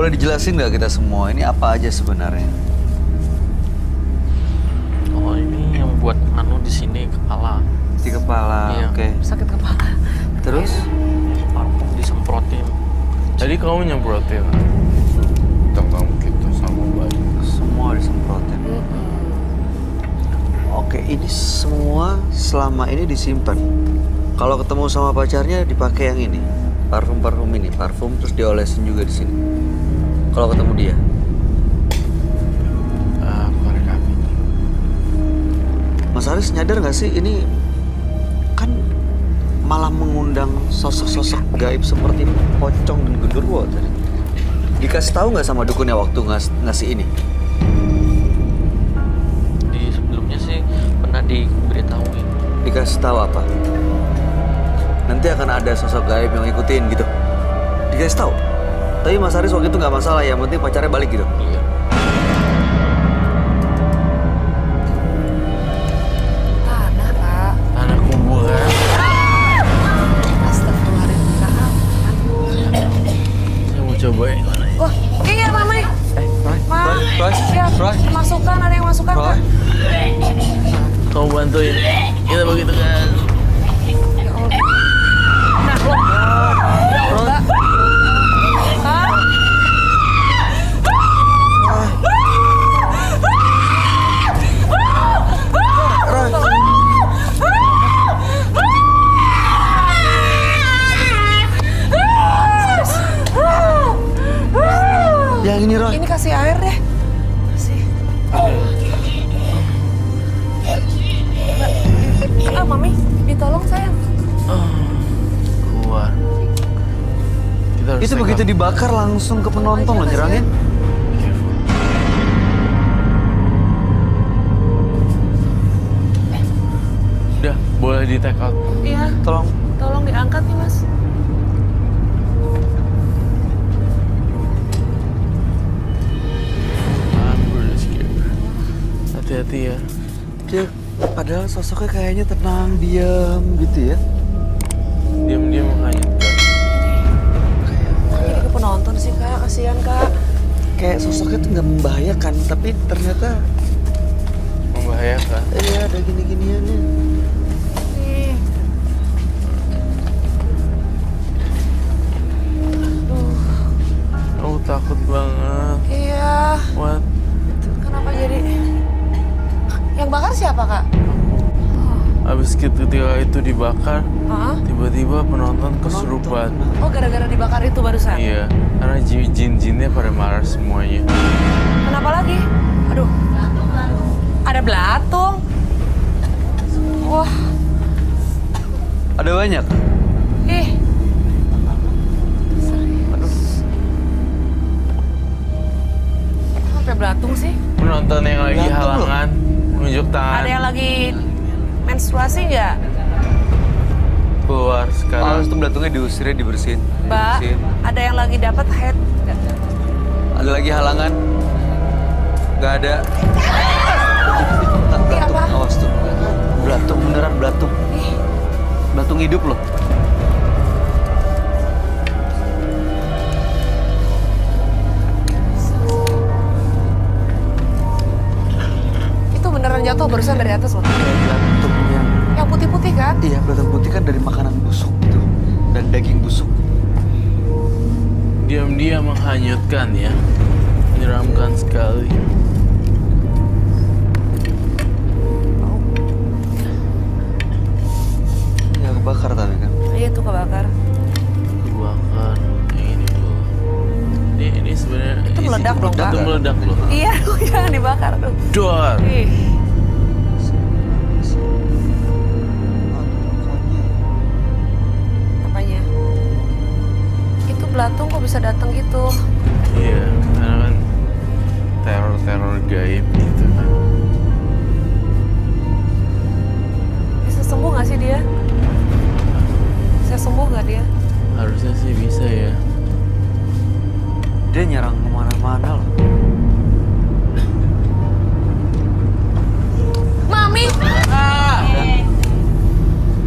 Boleh dijelasin nggak kita semua ini apa aja sebenarnya? Oh ini yang buat anu di sini kepala. Di kepala, Iya. oke. Sakit kepala. Terus? Parfum disemprotin. Tadi kamu nyemprotin. Tentang gitu sama bayi. Semua disemprotin. Oke, ini semua selama ini disimpan. Kalau ketemu sama pacarnya dipakai yang ini, parfum ini, parfum terus diolesin juga di sini. Kalau ketemu dia, Korek api. Mas Aris nyadar nggak sih ini kan malah mengundang sosok-sosok gaib seperti pocong dan genderuwo tadi. Dikasih tahu nggak sama dukunnya waktu ngasih ini? Di sebelumnya sih pernah diberitahuin. Dikasih tahu apa? Nanti akan ada sosok gaib yang ngikutin gitu. Dikasih tahu. Tapi Mas Aris waktu itu nggak masalah, yang penting pacarnya balik gitu. Iya. Tanah, Kak. Tanah kuburan. Astagfirullahaladzim, Kak. Saya mau cobain. Wah, iya, Mami. Ma, Roy, siap. Roy. Masukkan, ada yang masukkan, Roy. Kak. Kamu bantuin. Kita begitu kan. Ya Allah. Nah, loh. Ya Allah, Kak. Kak. Yang ini Roy. Ini kasih air deh. Kasih. Mami, ditolong sayang. Keluar. Kita harus Itu begitu dibakar langsung ke penonton loh nyerangin. Udah, boleh di take out. Iya, tolong diangkat nih, Mas. I'm really scared. Hati-hati ya. Dia padahal sosoknya kayaknya tenang, diam gitu ya. Diam-diam menghanyutkan. Jadi ke penonton sih, Kak. Kasihan, Kak. Kayak sosoknya tuh nggak membahayakan, tapi ternyata Membahayakan. ada gini-giniannya. Nih. Aku takut banget. Iya. What? Kenapa jadi... Yang bakar siapa, Kak? Abis ketika itu dibakar, Hah? tiba-tiba penonton kesurupan. Oh, gara-gara dibakar itu barusan? Iya, karena jin-jinnya pada marah semuanya. Kenapa lagi? Aduh. Ada belatung. Wah. Ada banyak. Ih. Sampai belatung sih. Penonton yang lagi Berantem halangan, menunjuk tangan, Ada yang lagi menstruasi nggak? keluar sekarang. Harus tuh belatungnya diusirnya, dibersihin. Mbak, Dibersihin. ada yang lagi dapat head nggak? Ada lagi halangan? Nggak ada. Ini apa? Awas tuh. Belatung, beneran belatung. Ih, Belatung hidup loh. itu beneran jatuh barusan dari atas loh. Kayak belatung Yang putih-putih kan? iya, belatung putih kan dari makanan busuk gitu. Dan daging busuk. Diam-diam menghanyutkan ya, menyeramkan sekali. Ya kebakar tapi kan. Iya tuh kebakar. Kebakar. Yang ini dulu. Ini sebenarnya Itu isi- meledak dong, Pak. Itu meledak loh. Iya, jangan dibakar tuh. Dor. Ih, apanya? Itu belatung kok bisa datang gitu? Iya, karena kan teror-teror gaib gitu kan. Bisa sembuh nggak sih dia? Bisa sembuh nggak dia? Harusnya sih bisa ya. Dia nyerang kemana-mana loh. Mami!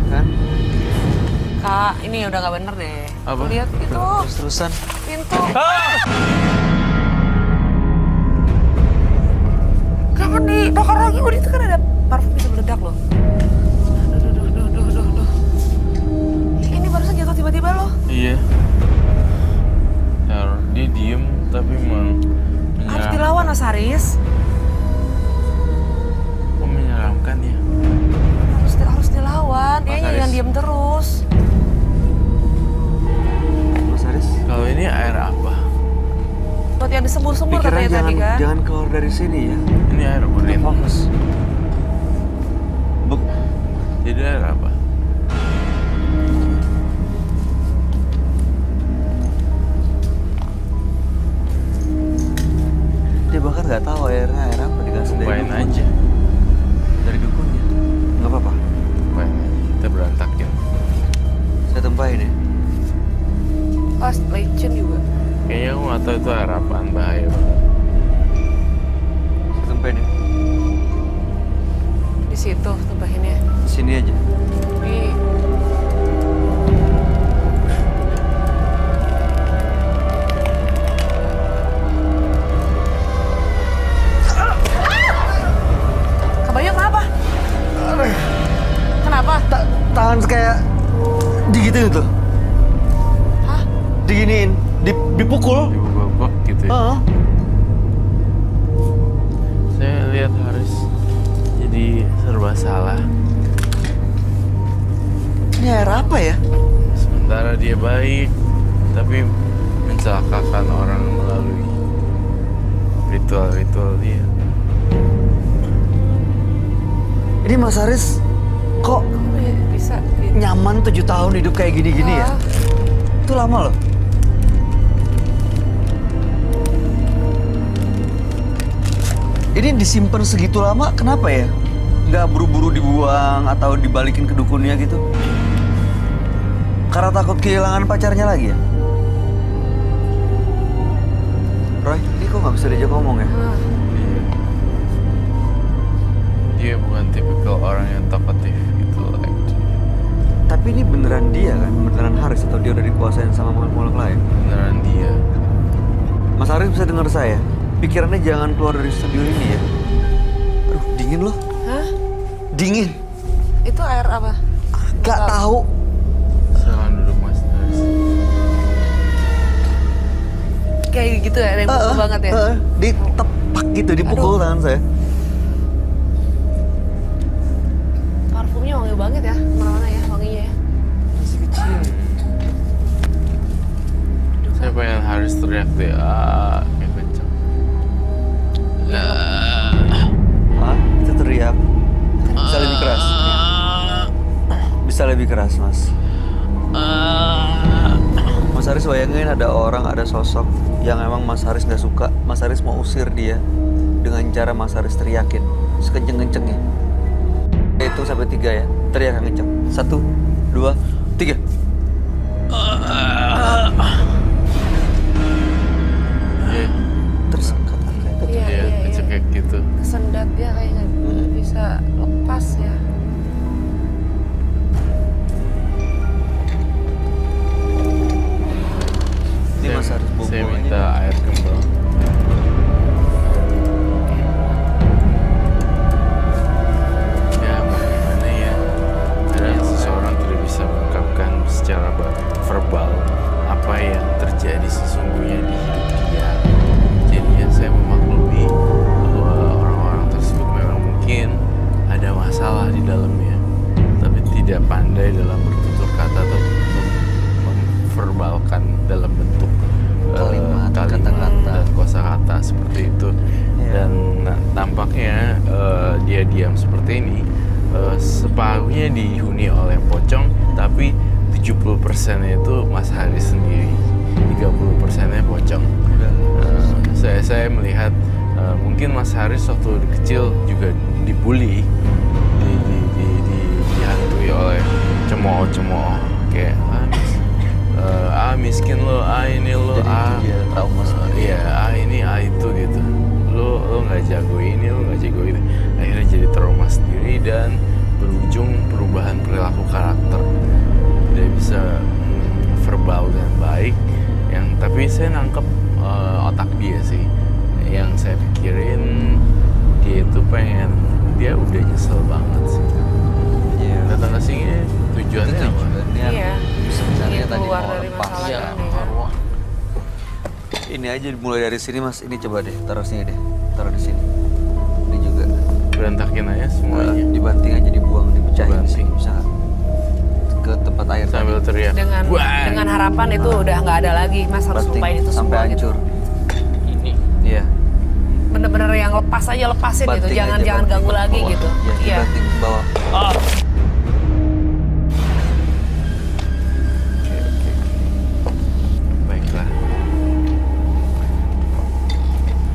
Kan? Kak, ini udah nggak bener deh. Apa? Lihat itu Terus-terusan. pintu. Ah! jangan dibakar lagi. Udah itu kan ada parfum bisa meledak loh. Duh. Ini barusan jatuh tiba-tiba loh. Iya. Teror. Dia diem tapi Harus dilawan Mas Haris. menyeramkan ya. Harus dilawan. Dia Mas Haris. yang diem terus. Mas Haris, Kalau ini air apa? Buat yang disembur-sembur pikiran katanya tadi kan. jangan keluar dari sini ya. Ini air urin. Fokus. Jadi air apa? Dia bahkan nggak tahu airnya air apa, dikasih dari Tumpahin dukun. aja. Dari dukunnya. Nggak apa-apa. Tumpahin aja. Kita berantakin. Saya tempahin ya. Pas legend juga. Kayaknya aku nggak tahu itu air apaan, bahaya banget. Saya tempahin ya. Di situ tumpahinnya. Sini aja. Di Kabayo kenapa? Kenapa? Tangan kayak digituin tuh. Hah? Diginiin, dipukul. Dibobok gitu ya. Heeh. Saya lihat Haris jadi serba salah. Ini air apa ya? Sementara dia baik, tapi mencelakakan orang melalui ritual-ritual dia. Ini Mas Haris kok Bisa. nyaman 7 tahun hidup kayak gini-gini ya? Itu lama loh. Ini disimpan segitu lama, kenapa ya? Nggak buru-buru dibuang atau dibalikin ke dukunnya gitu? Karena takut kehilangan pacarnya lagi ya? Roy, ini kok nggak bisa diajak ngomong ya? Iya. Dia bukan tipikal orang yang talkatif gitu lah. Tapi ini beneran dia kan? Beneran Haris atau dia udah dikuasain sama makhluk lain? Beneran dia. Mas Haris bisa dengar saya? Pikirannya jangan keluar dari studio ini ya? Aduh, dingin loh. Hah? Dingin. Itu air apa? Gak tahu. Silahkan duduk Mas Haris. Kayak gitu ya, ada yang pukul banget ya? Ditepak gitu, dipukul Aduh. tangan saya. Parfumnya wangi banget ya, kemana-mana ya wanginya ya. Masih kecil. Saya pengen Haris teriak deh. Kayak kenceng. Hah? Itu teriak. Bisa lebih keras. Bisa lebih keras, Mas. Mas Haris bayangin ada orang, ada sosok yang emang Mas Haris nggak suka. Mas Haris mau usir dia dengan cara Mas Haris teriakin sekenceng-kencengnya. Hitung sampai 3 ya. Teriak yang kenceng. 1, 2, 3. Iya, Terus kata kayak gitu. iya, kecekek gitu. Kesendat ya kayaknya nggak bisa lepas ya. Ini Mas Haris bobo Saya ini. minta air kembang. Ya, mau gimana ya? Kadang seseorang tidak bisa mengungkapkan secara verbal apa yang terjadi sesungguhnya di hidup dia. Jadi ya saya memaklumi bahwa orang-orang tersebut memang mungkin ada masalah di dalamnya, tapi tidak pandai dalam bertutur kata atau memverbalkan dalam bentuk Kalimat, kata-kata. dan kosakata seperti itu. Iya. Dan tampaknya dia diam seperti ini separuhnya dihuni oleh pocong, tapi 70%-nya itu Mas Haris sendiri, 30%-nya pocong. Saya melihat mungkin Mas Haris waktu kecil juga dibully, dihantui oleh cemooh-cemooh kayak miskin lo, ini lo, Jadi dia trauma sendiri. iya, ini itu gitu. Lo nggak jago ini, lo nggak jago itu. Akhirnya jadi trauma sendiri dan berujung perubahan perilaku karakter. Tidak bisa verbal dengan baik. Tapi saya nangkep otak dia sih. Yang saya pikirin dia itu Ini aja mulai dari sini mas. Ini coba deh, taruh sini deh. Taruh di sini. Ini juga. Berantakin aja semuanya. Dibanting aja, dibuang, dipecahin di sini. Dibanting. Bisa nggak? Ke tempat air Sambil tadi. teriak. Wah! Dengan harapan itu udah nggak ada lagi, Mas harus Banting lupain itu sampai semua hancur. gitu. Ini Iya. Bener-bener yang lepas aja lepasin gitu, Banting jangan aja, banting ganggu ke lagi bawah. gitu. Iya, Iya. dibanting ke bawah. ah Oke. Baiklah.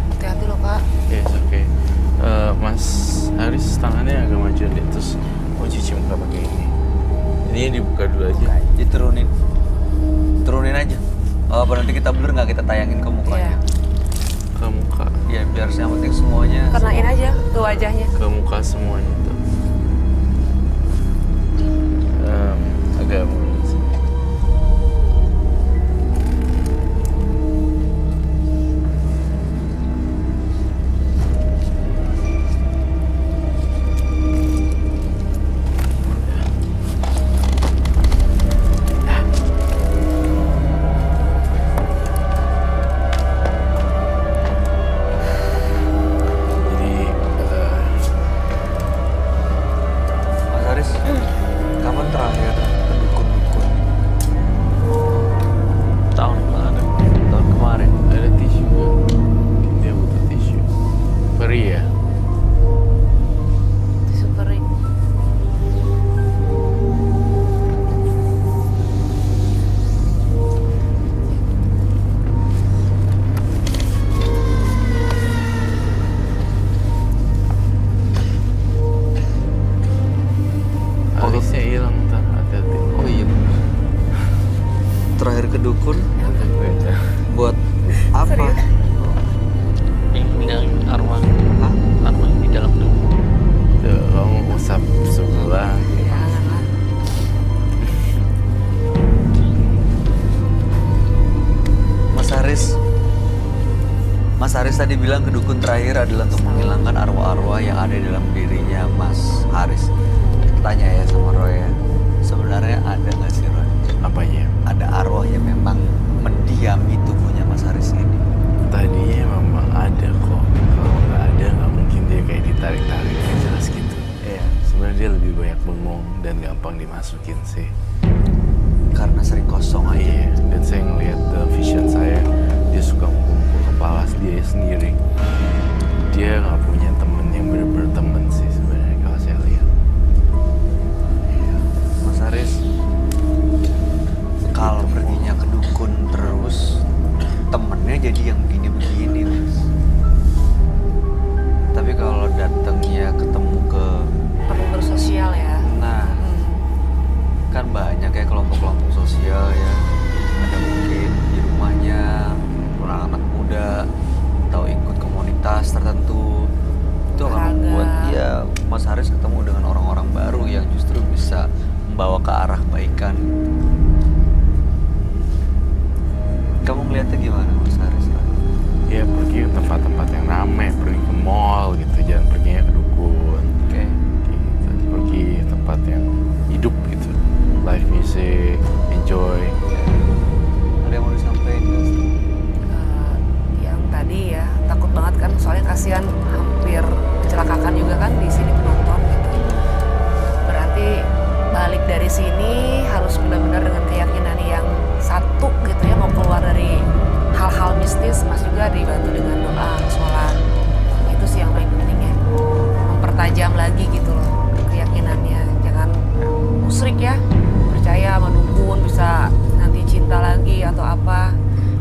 Hati-hati loh Kak. Yes, oke. Mas Haris tangannya agak maju deh, terus mau cuci muka pakai ini. Ini dibuka dulu aja. Diturunin. Turunin aja. Oh, apa nanti kita blur nggak kita tayangin ke Iya. mukanya? Ke muka, Iya, biar yang penting semuanya. Kenain aja ke wajahnya. ke muka semuanya tuh. Agak mulus. Jadi Mas Haris, kapan terakhir ke dukun-dukun? tahun kemarin. Tahun kemarin. ada tisu nggak? Mungkin dia butuh tisu. Perih ya? Tisu kering. Alisnya hilang, ntar hati-hati. Oh iya bener. Terakhir ke dukun Beda. buat apa? Serius? Ini arwah Hah? arwah di dalam tubuh. Tuh, kamu usap sebelah. Jangan lah. Mas Haris tadi bilang ke dukun terakhir adalah untuk menghilangkan arwah-arwah yang ada di dalam dirinya Mas Haris. Tanya ya sama Roy ya. Sebenarnya ada nggak sih Roy? Apanya? Ada arwah yang memang mendiami tubuhnya Mas Haris ini? Tadinya memang ada kok. Kalau nggak ada, nggak mungkin dia kayak ditarik-tarik kayak jelas gitu. Iya. Sebenarnya dia lebih banyak bengong dan gampang dimasukin sih. Karena sering kosong aja. Iya, dan saya ngelihat dalam vision saya, dia suka mukul-mukul kepala dia sendiri. Dia nggak punya temen yang bener-bener temen sih sebenarnya kalau saya lihat. Mas Haris, kalau perginya ke dukun terus, temennya jadi yang begini-begini, Mas. Tapi kalau datangnya ketemu ke, Perlu bersosial ya. nah, kan banyak ya kelompok-kelompok sosial ya. Ada mungkin di rumahnya anak-anak muda atau ikut komunitas tertentu. Itu akan Olahraga. membuat dia Mas Haris ketemu dengan orang-orang baru yang justru bisa membawa ke arah kebaikan. Kamu melihatnya gimana Mas Haris? Ya pergi ke tempat-tempat yang rame, pergi ke mall gitu, jangan perginya ke dukun. Oke. Gitu. Pergi ke tempat yang hidup gitu, live music, enjoy. Ada yang mau disampaikan nggak? Yang tadi ya takut banget kan, soalnya kasihan hampir kecelakaan juga kan di sini penonton gitu. Berarti balik dari sini harus benar-benar dengan keyakinan yang satu gitu ya, mau keluar dari hal-hal mistis, Mas juga dibantu dengan doa, sholat. Itu sih yang paling penting ya, mempertajam lagi gitu loh keyakinannya. Jangan musrik ya, percaya sama dukun bisa nanti cinta lagi atau apa,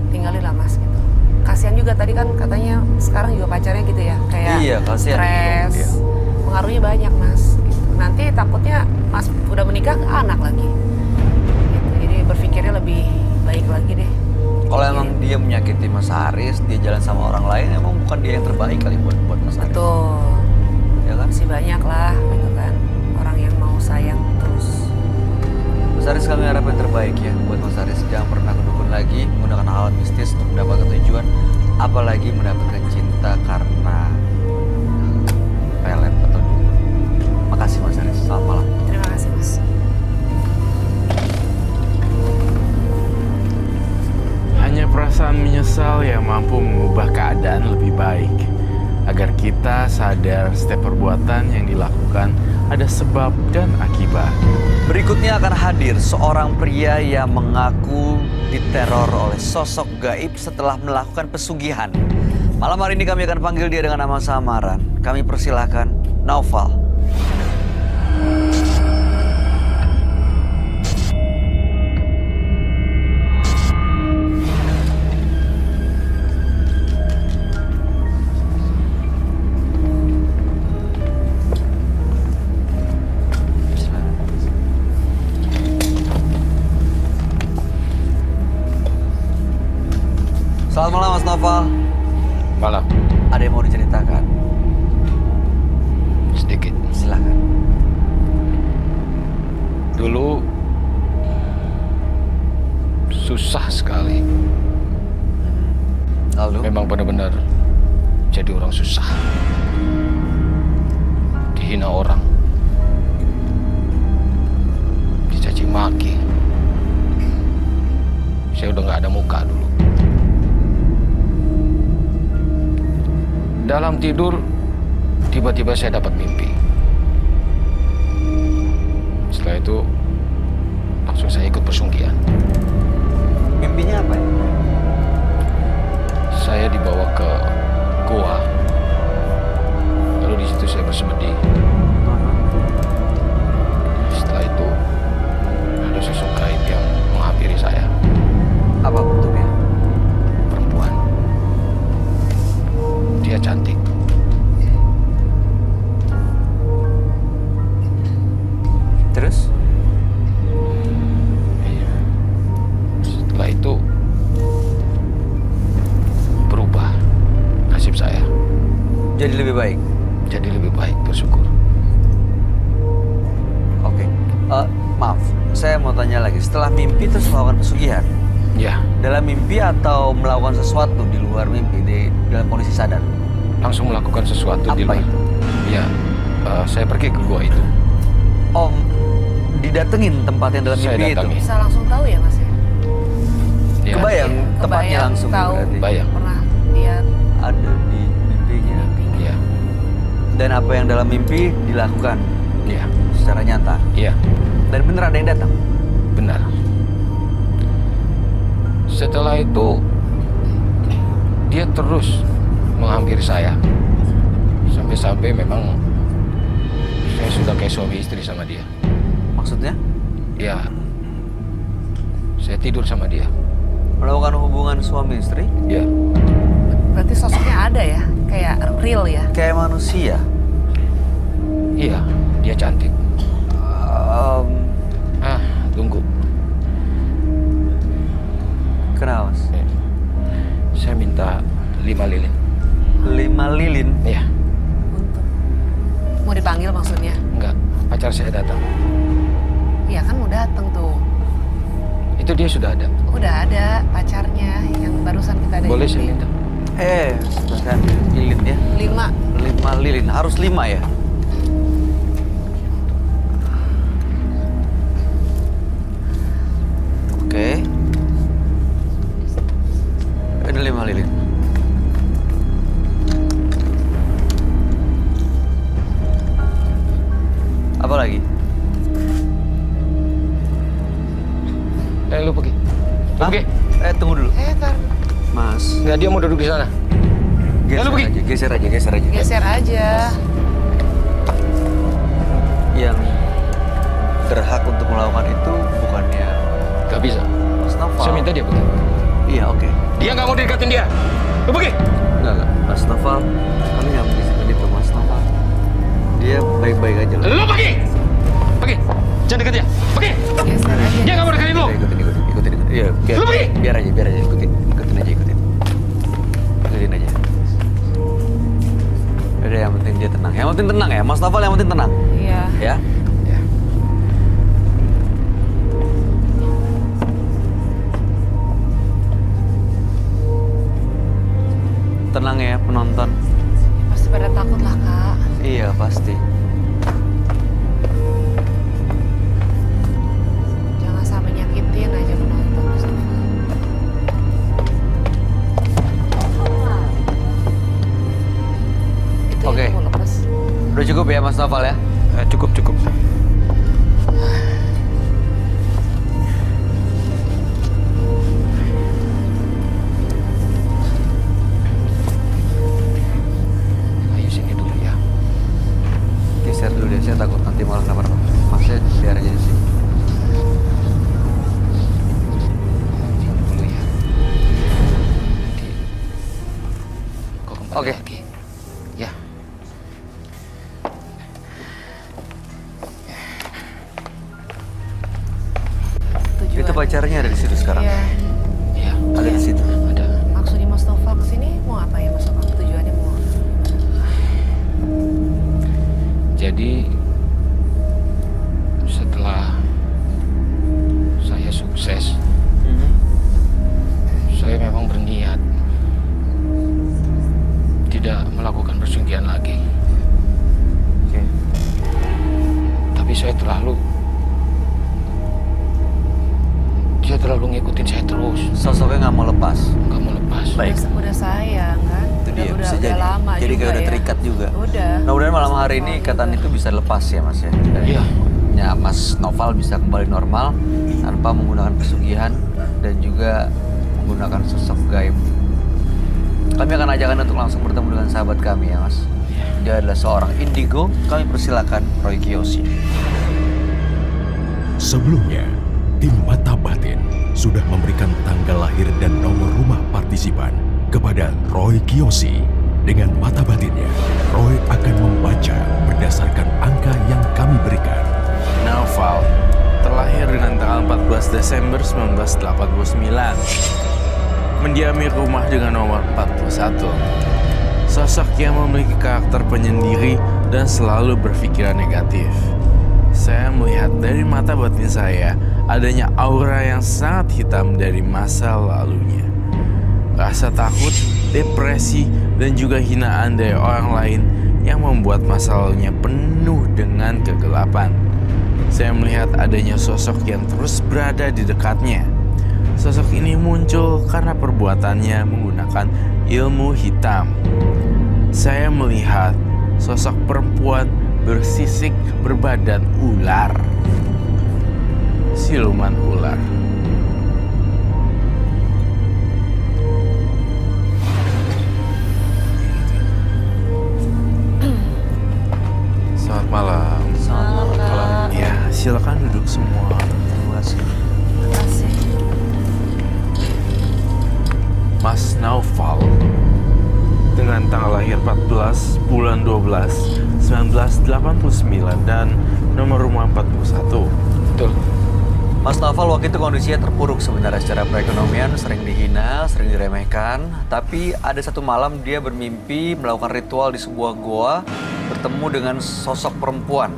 tinggalin lah Mas gitu. Kasihan juga tadi kan katanya sekarang juga pacarnya gitu ya, kayak Iya, kasihan. stres, Iya. pengaruhnya banyak Mas gitu. Nanti takutnya Mas udah menikah ke anak lagi gitu. Jadi berpikirnya lebih baik lagi deh. Kalau emang dia menyakiti Mas Haris, dia jalan sama orang lain, emang bukan dia yang terbaik kali buat Mas Haris. Betul, Ya kan? masih banyak lah gitu kan orang yang mau sayang terus. Mas Haris, kami harap yang terbaik ya buat Mas Haris. Jangan pernah ke dukun lagi, menggunakan hal mistis untuk mendapatkan tujuan, apalagi mendapatkan cinta karena pelet atau dukun. Makasih Mas Haris, selamat malam. Terima kasih Mas. Hanya perasaan menyesal ya mampu mengubah keadaan lebih baik. Agar kita sadar setiap perbuatan yang dilakukan ada sebab dan akibat. Berikutnya akan hadir seorang pria yang mengaku diteror oleh sosok gaib setelah melakukan pesugihan. Malam hari ini kami akan panggil dia dengan nama samaran. Kami persilahkan Naufal. Selamat malam Mas Naufal. Malam. Ada yang mau diceritakan? Sedikit. Silakan. Dulu susah sekali. Lalu? Memang benar-benar jadi orang susah. Dihina orang. Dicaci maki. Saya udah nggak ada muka dulu. Dalam tidur, tiba-tiba saya dapat mimpi. Setelah itu, langsung saya ikut pesugihan. Mimpinya apa ya? Saya dibawa ke goa. Lalu di situ saya bersemedi. Setelah itu, ada sosok gaib yang menghampiri saya. Apa bentuknya? Perempuan. Dia cantik. Terus? Iya. Setelah itu berubah nasib saya. Jadi lebih baik? Jadi lebih baik, bersyukur. Oke. Maaf, saya mau tanya lagi. Setelah mimpi terus melakukan pesugihan? Ya, Dalam mimpi atau melakukan sesuatu di luar mimpi, dalam kondisi sadar? langsung melakukan sesuatu di Apa luar. itu? Ya, saya pergi ke gua itu. Om, didatengin tempat yang dalam Saya mimpi datangi. itu? Bisa langsung tahu ya Mas ya? Ya, Kebayang tempatnya Kebayang, langsung tahu. berarti? Bayang. Pernah lihat Ada di mimpinya. mimpinya. Ya, Dan apa yang dalam mimpi dilakukan ya, secara nyata? ya, Dan bener ada yang datang? benar. Setelah itu, dia terus menghampiri saya. Sampai-sampai memang saya sudah kayak suami istri sama dia. Maksudnya? Ya, saya tidur sama dia. Melakukan hubungan suami istri? Ya, Berarti sosoknya ada ya? Kayak real ya? Kayak manusia? iya, dia cantik. Tunggu. Kenapa Mas? Saya minta 5 lilin. 5 lilin? Iya, Untuk mau dipanggil maksudnya? enggak. Pacar saya datang. Iya kan mau datang tuh. Itu dia sudah ada. Udah ada pacarnya yang barusan kita ada. Boleh saya minta? Sebentar. Lilin ya? 5. 5 lilin. Harus 5 ya? Oke. Ada 5 lilin. Apa lagi? Lu pergi. Lu Hah? pergi. Tunggu dulu. Tar, Mas. Enggak, dia mau duduk di sana. Geser Lalu pergi. aja, geser aja, geser aja. geser aja. Yang berhak untuk melakukan itu bukannya Gak bisa. Mas Naufal. Saya minta dia pergi. Iya, oke. Dia nggak mau didekatin dia. Lu pergi. Enggak. Mas Naufal, kami nggak mengizinkan itu, Mas Naufal. Dia baik-baik aja loh. Lu pergi. Pergi. Jangan deket dia. Pergi. Geser aja. Dia nggak mau dekatin lu. Udah, ikutin. Iya, Lu pergi. biar aja, ikutin aja. Ikutin aja. Udah, yang penting dia tenang. Yang penting tenang ya, Mas Naufal, yang penting tenang. Iya. Ya. Ya. Tenang ya penonton. Pasti pada takut lah kak. Iya, pasti. Jangan sampai nyakitin aja penonton. Mustafa. Noval ya. Cukup. Ayo sini dulu ya. Geser dulu deh, saya takut nanti malah kenapa-napa. Masnya biar aja di sini. Sini dulu ya. Nanti kau kembali Oke. lagi. Ya. Tujuan. Itu pacarnya ada di situ sekarang. Iya. Ya. Ada di situ. Ada. Maksudnya Mas Noval kesini mau apa ya Mas Noval? Tujuannya mau? Jadi setelah saya sukses, saya memang berniat tidak melakukan persugihan lagi. Oke. Tapi dia terlalu ngikutin saya terus, Sosoknya nggak mau lepas. nggak mau lepas. Baik. Udah sayang kan? Itu dia, udah, bisa udah jadi. lama Jadi juga kayak udah ya. terikat juga. Udah. Mudah-mudahan malam hari ini ikatan itu bisa lepas ya Mas ya. Dan Iya. ya, Mas Noval bisa kembali normal tanpa menggunakan pesugihan dan juga menggunakan sosok gaib. Kami akan ajak Anda untuk langsung bertemu dengan sahabat kami ya Mas. Dia adalah seorang indigo. Kami persilakan Roy Kiyoshi. Sebelumnya, tim Mata Batin sudah memberikan tanggal lahir dan nomor rumah partisipan kepada Roy Kiyoshi. Dengan mata batinnya, Roy akan membaca berdasarkan angka yang kami berikan. Noval terlahir dengan tanggal 14 Desember 1989. Mendiami rumah dengan nomor 41. Sosok yang memiliki karakter penyendiri dan selalu berpikiran negatif. Saya melihat dari mata batin saya adanya aura yang sangat hitam dari masa lalunya. Rasa takut, depresi, dan juga hinaan dari orang lain yang membuat masa lalunya penuh dengan kegelapan. Saya melihat adanya sosok yang terus berada di dekatnya. Sosok ini muncul karena perbuatannya menggunakan ilmu hitam. Saya melihat sosok perempuan bersisik berbadan ular. Siluman ular. Selamat malam. Selamat malam. Ya, silakan duduk semua. Terima kasih. Makasih. Mas Noval dengan tanggal lahir 14 bulan 12 1989 dan nomor rumah 41. Betul. Mas Noval waktu itu kondisinya terpuruk sebenarnya secara perekonomian, sering dihina, sering diremehkan. Tapi ada satu malam dia bermimpi melakukan ritual di sebuah goa, bertemu dengan sosok perempuan.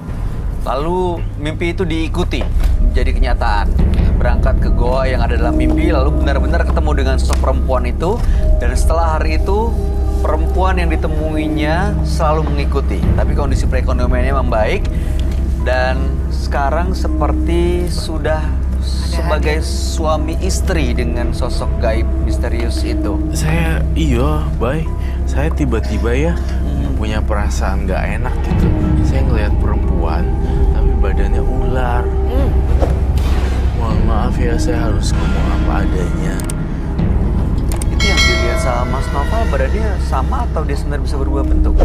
Lalu mimpi itu diikuti menjadi kenyataan. Berangkat ke goa yang ada dalam mimpi, lalu benar-benar ketemu dengan sosok perempuan itu. Dan setelah hari itu, perempuan yang ditemuinya selalu mengikuti. Tapi kondisi perekonomiannya membaik. Dan sekarang seperti sudah sebagai suami istri dengan sosok gaib misterius itu. Saya tiba-tiba ya punya perasaan gak enak gitu. Saya ngelihat perempuan tapi badannya ular. Mohon maaf ya, saya harus ngomong apa adanya. Itu yang dilihat sama Mas Noval, badannya sama atau dia sebenarnya bisa berubah bentuk?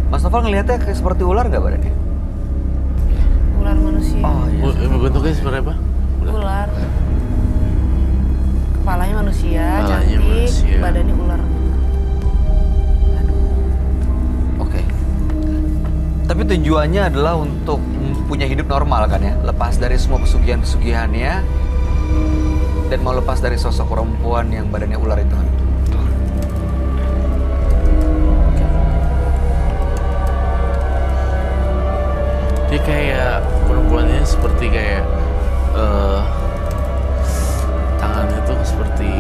Mas Noval ngelihatnya kayak seperti ular gak badannya? Ular manusia. Oh iya. Bentuknya seperti apa? Ular. Kepalanya manusia, Kepalanya cantik, manusia. badannya ular. Oke. Tapi tujuannya adalah untuk punya hidup normal kan ya? Lepas dari semua pesugihan-pesugihannya dan mau lepas dari sosok perempuan yang badannya ular itu kan? Dia kayak perempuannya seperti kayak tangannya tuh seperti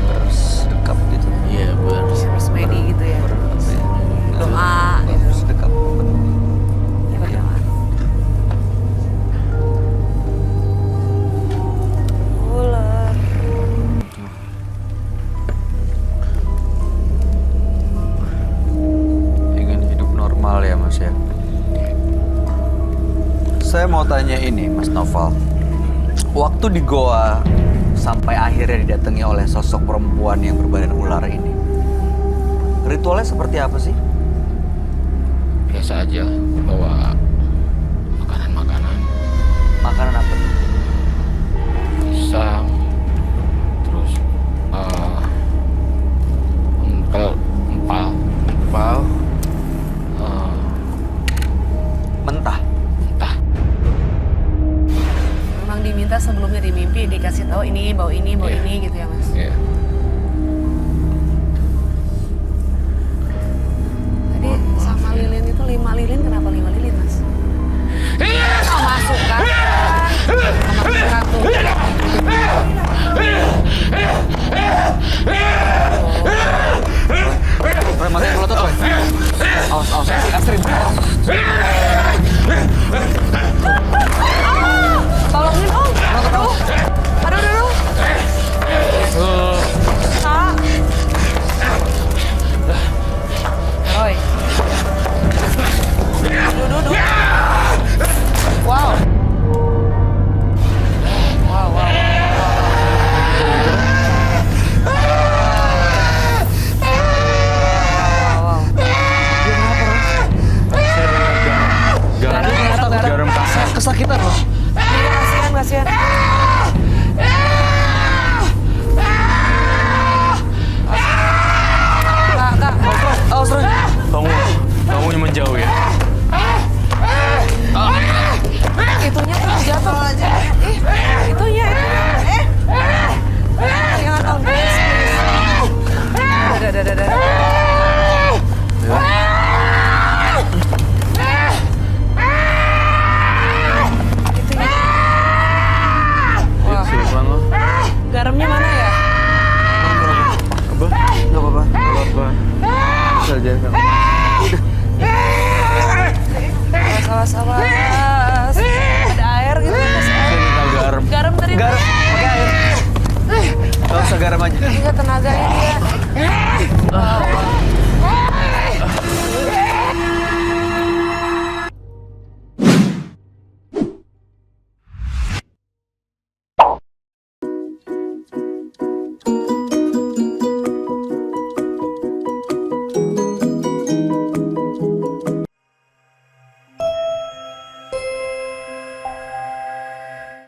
Bersedekap gitu. ya Semedi gitu ya. Doa gitu. Bersedekap. Ya, berdoa. Ular. Ingin hidup Saya mau tanya ini, Mas Noval. Waktu di goa sampai akhirnya didatangi oleh sosok perempuan yang berbadan ular ini. Ritualnya seperti apa sih? Biasa aja, bawa makanan-makanan, Makanan apa tuh? pisang, terus empal, Pal, Mentah. entah. Memang diminta sebelumnya di mimpi dikasih tahu ini, bawa ini, bawa ini gitu ya Mas. Ya. Tadi sama lilin itu 5 lilin, kenapa 5 lilin Mas? Oh, masuk kan? Sama ratu. Roy, matiin mulut tuh, Roy. Awas, Astrid.